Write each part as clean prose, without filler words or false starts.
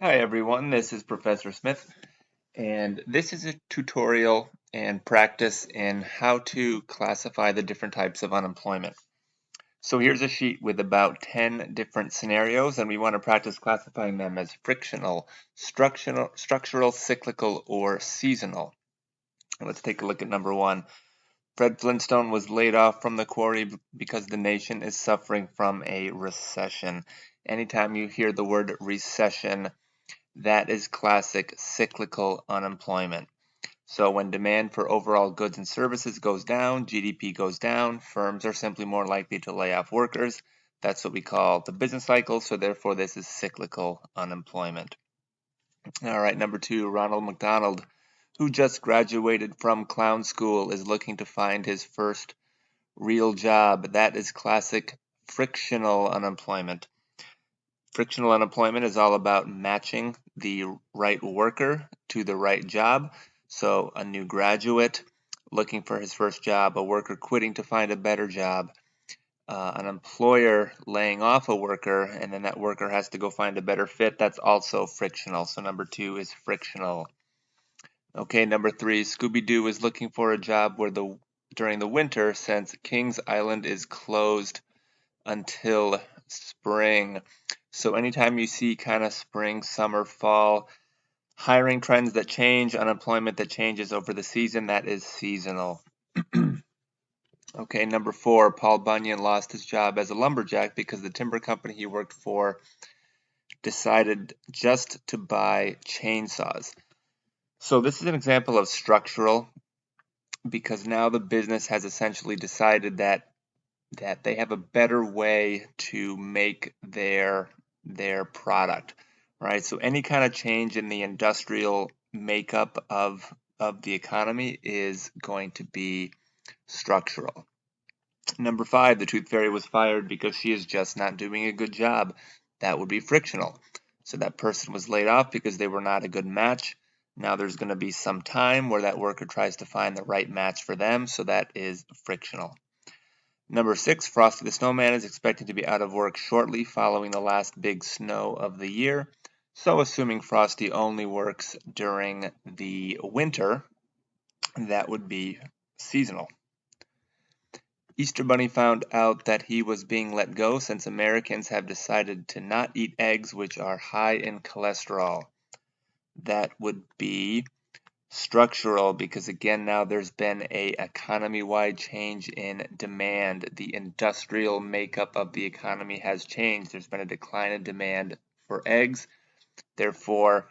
Hi everyone, this is Professor Smith, and this is a tutorial and practice in how to classify the different types of unemployment. So here's a sheet with about 10 different scenarios, and we want to practice classifying them as frictional, structural, cyclical, or seasonal. Let's take a look at number one. Fred Flintstone was laid off from the quarry because the nation is suffering from a recession. Anytime you hear the word recession, that is classic cyclical unemployment. So when demand for overall goods and services goes down, GDP goes down, firms are simply more likely to lay off workers. That's what we call the business cycle, so therefore this is cyclical unemployment. All right, number two, Ronald McDonald, who just graduated from clown school, is looking to find his first real job. That is classic frictional unemployment. Frictional unemployment is all about matching the right worker to the right job. So a new graduate looking for his first job, a worker quitting to find a better job, an employer laying off a worker, and then that worker has to go find a better fit. That's also frictional. So number two is frictional. Okay, number three, Scooby-Doo is looking for a job during the winter since Kings Island is closed until spring. So anytime you see kind of spring, summer, fall, hiring trends that change, unemployment that changes over the season, that is seasonal. Okay, number four, Paul Bunyan lost his job as a lumberjack because the timber company he worked for decided just to buy chainsaws. So this is an example of structural because now the business has essentially decided that they have a better way to make their product, right? So any kind of change in the industrial makeup of the economy is going to be structural. Number five, the tooth fairy was fired because she is just not doing a good job. That would be frictional. So that person was laid off because they were not a good match. Now there's going to be some time where that worker tries to find the right match for them, so that is frictional. Number six, Frosty the Snowman is expected to be out of work shortly following the last big snow of the year. So assuming Frosty only works during the winter, that would be seasonal. Easter Bunny found out that he was being let go since Americans have decided to not eat eggs which are high in cholesterol. That would be structural because again now there's been a economy-wide change in demand. The industrial makeup of the economy has changed. There's been a decline in demand for eggs. Therefore,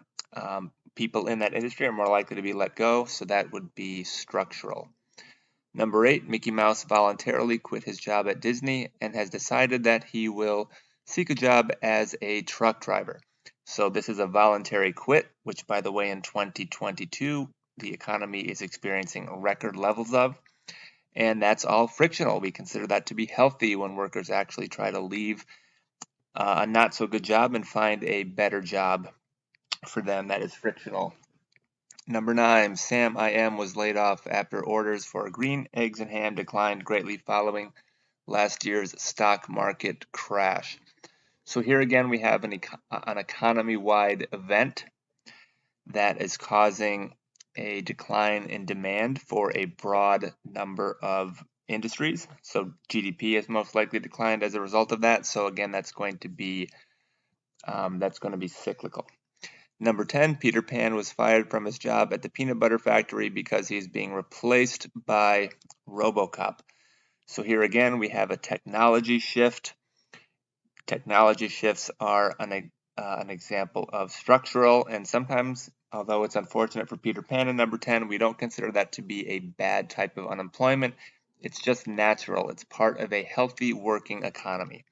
people in that industry are more likely to be let go, so that would be structural. Number eight, Mickey Mouse voluntarily quit his job at Disney and has decided that he will seek a job as a truck driver. So this is a voluntary quit, which by the way in 2022 the economy is experiencing record levels of, and that's all frictional. We consider that to be healthy when workers actually try to leave a not so good job and find a better job for them. That is frictional. Number nine, Sam I Am was laid off after orders for green eggs and ham declined greatly following last year's stock market crash. So here again we have an economy-wide event that is causing a decline in demand for a broad number of industries. So GDP has most likely declined as a result of that. So again, that's going to be cyclical. Number 10, Peter Pan was fired from his job at the peanut butter factory because he's being replaced by RoboCop. So here again, we have a technology shift. Technology shifts are an example of structural, and sometimes, although it's unfortunate for Peter Pan in number 10, we don't consider that to be a bad type of unemployment. It's just natural. It's part of a healthy working economy.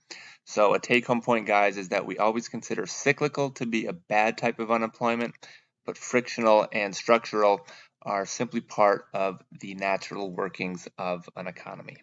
So a take-home point, guys, is that we always consider cyclical to be a bad type of unemployment, but frictional and structural are simply part of the natural workings of an economy.